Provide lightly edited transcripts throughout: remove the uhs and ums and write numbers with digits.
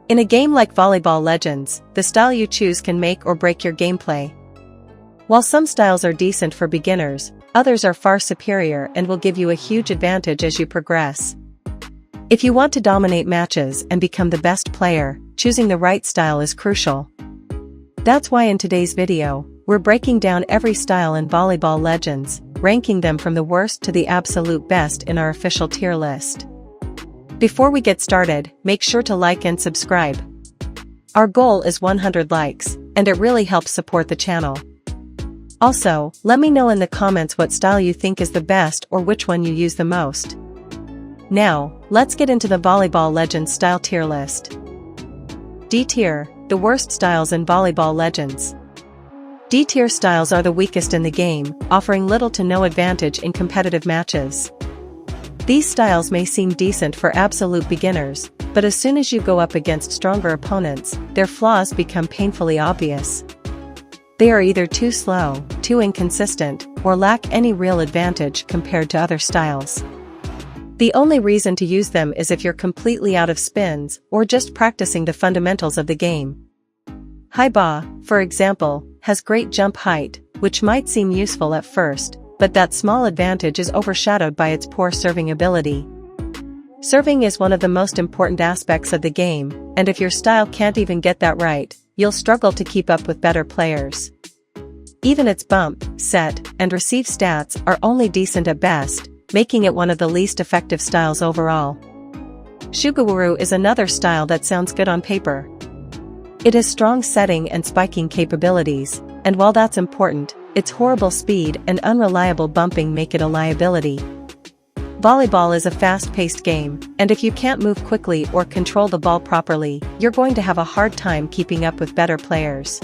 In a game like Volleyball Legends, the style you choose can make or break your gameplay. While some styles are decent for beginners, others are far superior and will give you a huge advantage as you progress. If you want to dominate matches and become the best player, choosing the right style is crucial. That's why in today's video, we're breaking down every style in Volleyball Legends, ranking them from the worst to the absolute best in our official tier list. Before we get started, make sure to like and subscribe. Our goal is 100 likes, and it really helps support the channel. Also, let me know in the comments what style you think is the best or which one you use the most. Now, let's get into the Volleyball Legends style tier list. D tier, the worst styles in Volleyball Legends. D tier styles are the weakest in the game, offering little to no advantage in competitive matches. These styles may seem decent for absolute beginners, but as soon as you go up against stronger opponents, their flaws become painfully obvious. They are either too slow, too inconsistent, or lack any real advantage compared to other styles. The only reason to use them is if you're completely out of spins or just practicing the fundamentals of the game. High Ba, for example, has great jump height, which might seem useful at first, but that small advantage is overshadowed by its poor serving ability. Serving is one of the most important aspects of the game, and if your style can't even get that right, you'll struggle to keep up with better players. Even its bump, set, and receive stats are only decent at best, making it one of the least effective styles overall. Shugawuru is another style that sounds good on paper. It has strong setting and spiking capabilities, and while that's important, its horrible speed and unreliable bumping make it a liability. Volleyball is a fast-paced game, and if you can't move quickly or control the ball properly, you're going to have a hard time keeping up with better players.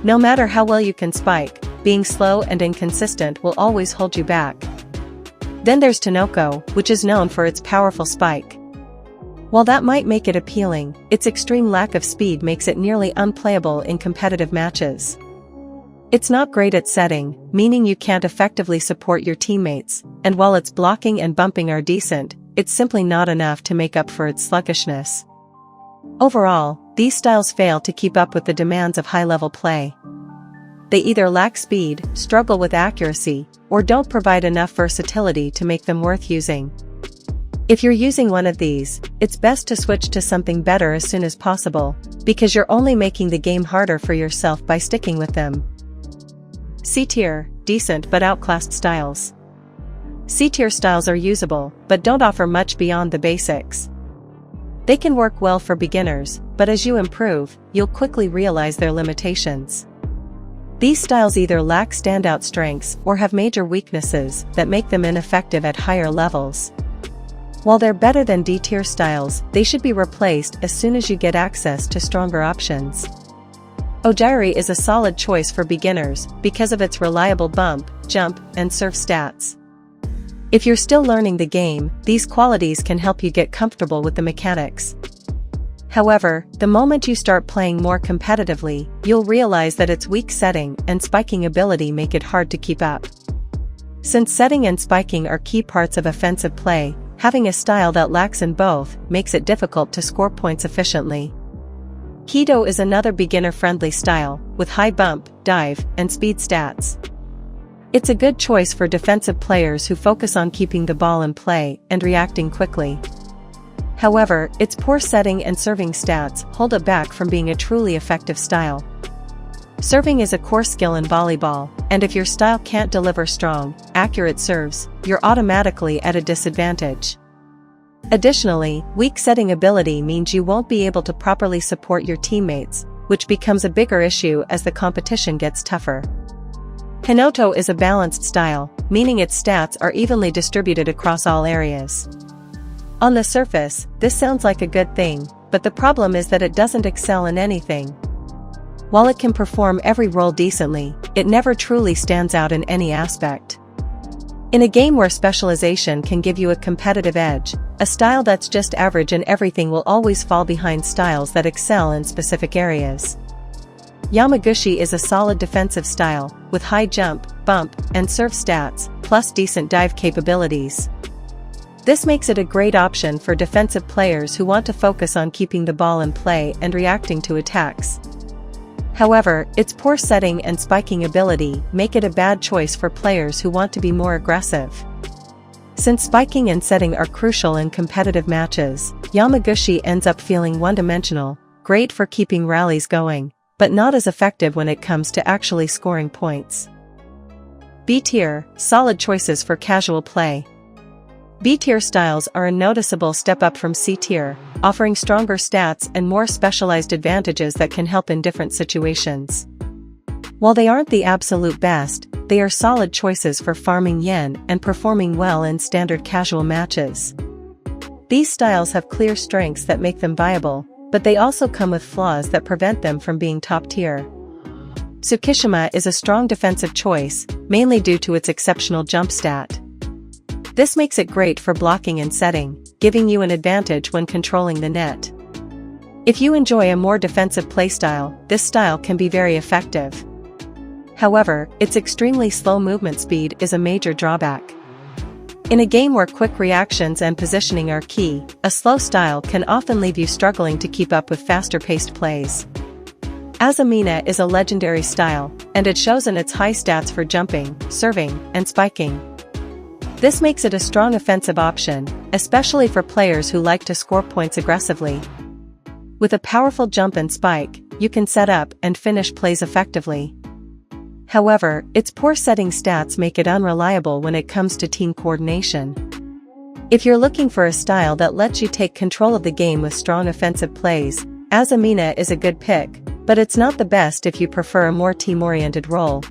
No matter how well you can spike, being slow and inconsistent will always hold you back. Then there's Tanoko, which is known for its powerful spike. While that might make it appealing, its extreme lack of speed makes it nearly unplayable in competitive matches. It's not great at setting, meaning you can't effectively support your teammates, and while its blocking and bumping are decent, it's simply not enough to make up for its sluggishness. Overall, these styles fail to keep up with the demands of high-level play. They either lack speed, struggle with accuracy, or don't provide enough versatility to make them worth using. If you're using one of these, it's best to switch to something better as soon as possible, because you're only making the game harder for yourself by sticking with them. C tier, decent but outclassed styles. C tier styles are usable, but don't offer much beyond the basics. They can work well for beginners, but as you improve, you'll quickly realize their limitations. These styles either lack standout strengths or have major weaknesses that make them ineffective at higher levels. While they're better than D tier styles, they should be replaced as soon as you get access to stronger options. Ojiri is a solid choice for beginners because of its reliable bump, jump, and serve stats. If you're still learning the game, these qualities can help you get comfortable with the mechanics. However, the moment you start playing more competitively, you'll realize that its weak setting and spiking ability make it hard to keep up. Since setting and spiking are key parts of offensive play, having a style that lacks in both makes it difficult to score points efficiently. Kido is another beginner-friendly style, with high bump, dive, and speed stats. It's a good choice for defensive players who focus on keeping the ball in play and reacting quickly. However, its poor setting and serving stats hold it back from being a truly effective style. Serving is a core skill in volleyball, and if your style can't deliver strong, accurate serves, you're automatically at a disadvantage. Additionally, weak setting ability means you won't be able to properly support your teammates, which becomes a bigger issue as the competition gets tougher. Hinoto is a balanced style, meaning its stats are evenly distributed across all areas. On the surface, this sounds like a good thing, but the problem is that it doesn't excel in anything. While it can perform every role decently, it never truly stands out in any aspect. In a game where specialization can give you a competitive edge, a style that's just average in everything will always fall behind styles that excel in specific areas. Yamaguchi is a solid defensive style, with high jump, bump, and serve stats, plus decent dive capabilities. This makes it a great option for defensive players who want to focus on keeping the ball in play and reacting to attacks. However, its poor setting and spiking ability make it a bad choice for players who want to be more aggressive. Since spiking and setting are crucial in competitive matches, Yamaguchi ends up feeling one-dimensional, great for keeping rallies going, but not as effective when it comes to actually scoring points. B tier, solid choices for casual play. B tier styles are a noticeable step up from C tier, offering stronger stats and more specialized advantages that can help in different situations. While they aren't the absolute best, they are solid choices for farming yen and performing well in standard casual matches. These styles have clear strengths that make them viable, but they also come with flaws that prevent them from being top tier. Tsukishima is a strong defensive choice, mainly due to its exceptional jump stat. This makes it great for blocking and setting, giving you an advantage when controlling the net. If you enjoy a more defensive playstyle, this style can be very effective. However, its extremely slow movement speed is a major drawback. In a game where quick reactions and positioning are key, a slow style can often leave you struggling to keep up with faster-paced plays. Azumina is a legendary style, and it shows in its high stats for jumping, serving, and spiking. This makes it a strong offensive option, especially for players who like to score points aggressively. With a powerful jump and spike, you can set up and finish plays effectively. However, its poor setting stats make it unreliable when it comes to team coordination. If you're looking for a style that lets you take control of the game with strong offensive plays, Azumina is a good pick, but it's not the best if you prefer a more team-oriented role.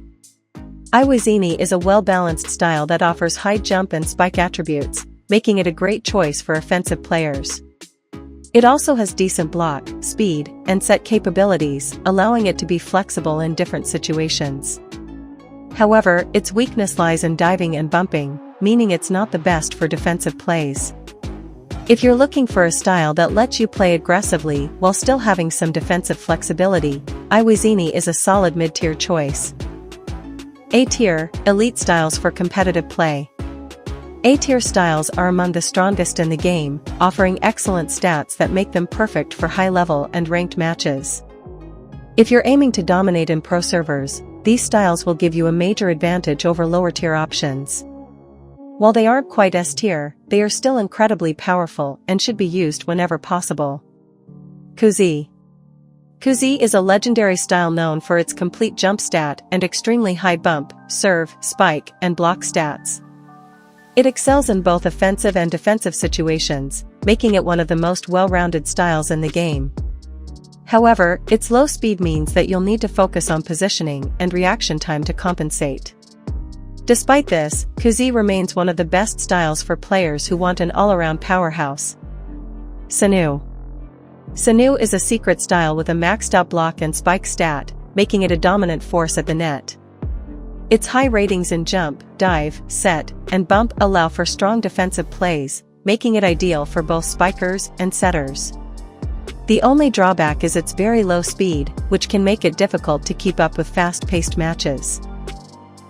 Iwazini is a well-balanced style that offers high jump and spike attributes, making it a great choice for offensive players. It also has decent block, speed, and set capabilities, allowing it to be flexible in different situations. However, its weakness lies in diving and bumping, meaning it's not the best for defensive plays. If you're looking for a style that lets you play aggressively while still having some defensive flexibility, Iwazini is a solid mid-tier choice. A tier, elite styles for competitive play. A-tier styles are among the strongest in the game, offering excellent stats that make them perfect for high-level and ranked matches. If you're aiming to dominate in pro servers, these styles will give you a major advantage over lower-tier options. While they aren't quite S-tier, they are still incredibly powerful and should be used whenever possible. Kuzi. Kuzi is a legendary style known for its complete jump stat and extremely high bump, serve, spike, and block stats. It excels in both offensive and defensive situations, making it one of the most well-rounded styles in the game. However, its low speed means that you'll need to focus on positioning and reaction time to compensate. Despite this, Kuzi remains one of the best styles for players who want an all-around powerhouse. Sanu. Sanu is a secret style with a maxed-out block and spike stat, making it a dominant force at the net. Its high ratings in jump, dive, set, and bump allow for strong defensive plays, making it ideal for both spikers and setters. The only drawback is its very low speed, which can make it difficult to keep up with fast-paced matches.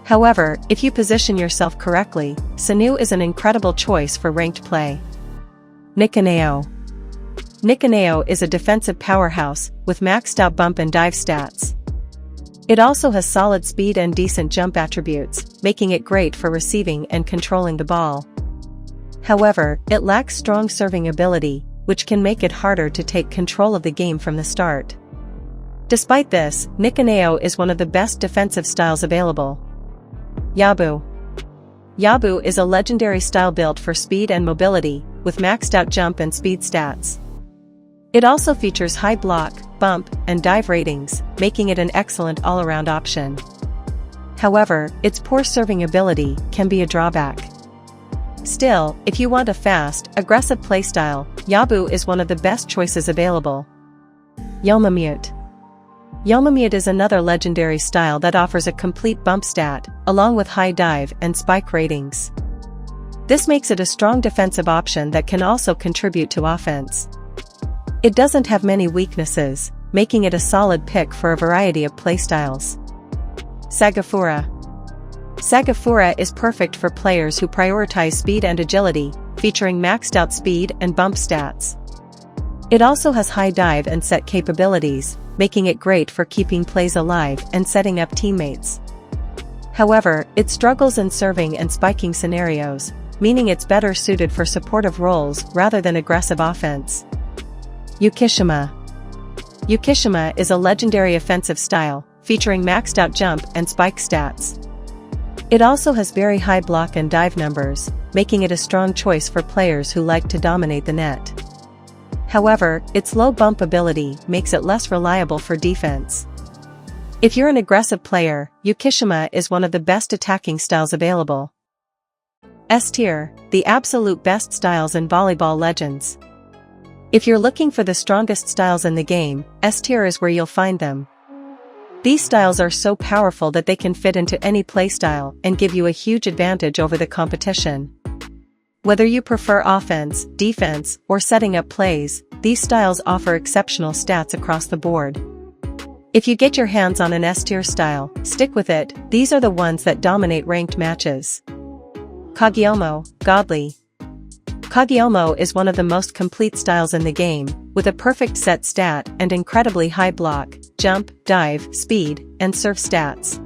However, if you position yourself correctly, Sanu is an incredible choice for ranked play. Nikaneo. Nikaneo is a defensive powerhouse, with maxed-out bump and dive stats. It also has solid speed and decent jump attributes, making it great for receiving and controlling the ball. However, it lacks strong serving ability, which can make it harder to take control of the game from the start. Despite this, Nikaneo is one of the best defensive styles available. Yabu. Yabu is a legendary style built for speed and mobility, with maxed-out jump and speed stats. It also features high block, bump, and dive ratings, making it an excellent all-around option. However, its poor serving ability can be a drawback. Still, if you want a fast, aggressive playstyle, Yabu is one of the best choices available. Yomamute. Yomamute is another legendary style that offers a complete bump stat, along with high dive and spike ratings. This makes it a strong defensive option that can also contribute to offense. It doesn't have many weaknesses, making it a solid pick for a variety of playstyles. Sagafura. Sagafura is perfect for players who prioritize speed and agility, featuring maxed out speed and bump stats. It also has high dive and set capabilities, making it great for keeping plays alive and setting up teammates. However, it struggles in serving and spiking scenarios, meaning it's better suited for supportive roles rather than aggressive offense. Yukishima. Yukishima is a legendary offensive style, featuring maxed out jump and spike stats. It also has very high block and dive numbers, making it a strong choice for players who like to dominate the net. However, its low bump ability makes it less reliable for defense. If you're an aggressive player, Yukishima is one of the best attacking styles available. S tier, the absolute best styles in Volleyball Legends. If you're looking for the strongest styles in the game, S tier is where you'll find them. These styles are so powerful that they can fit into any playstyle and give you a huge advantage over the competition. Whether you prefer offense, defense, or setting up plays, these styles offer exceptional stats across the board. If you get your hands on an S-tier style, stick with it. These are the ones that dominate ranked matches. Kagyomo, Godly. Kagyomo is one of the most complete styles in the game, with a perfect set stat and incredibly high block, jump, dive, speed, and serve stats.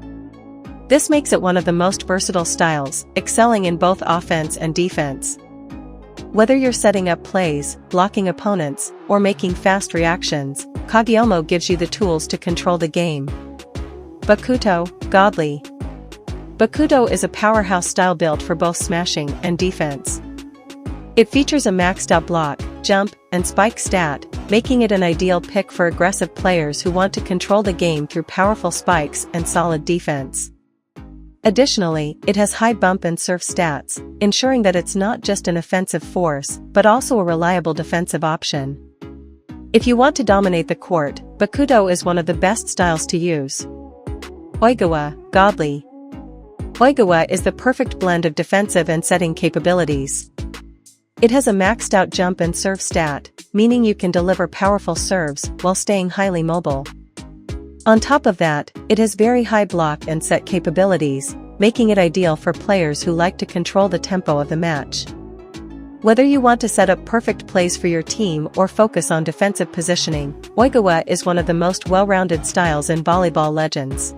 This makes it one of the most versatile styles, excelling in both offense and defense. Whether you're setting up plays, blocking opponents, or making fast reactions, Kagyomo gives you the tools to control the game. Bakuto, Godly. Bakuto is a powerhouse style built for both smashing and defense. It features a maxed out block, jump, and spike stat, making it an ideal pick for aggressive players who want to control the game through powerful spikes and solid defense. Additionally, it has high bump and serve stats, ensuring that it's not just an offensive force, but also a reliable defensive option. If you want to dominate the court, Bakuto is one of the best styles to use. Oigawa, Godly. Oigawa is the perfect blend of defensive and setting capabilities. It has a maxed out jump and serve stat, meaning you can deliver powerful serves while staying highly mobile. On top of that, it has very high block and set capabilities, making it ideal for players who like to control the tempo of the match. Whether you want to set up perfect plays for your team or focus on defensive positioning, Oigawa is one of the most well-rounded styles in Volleyball Legends.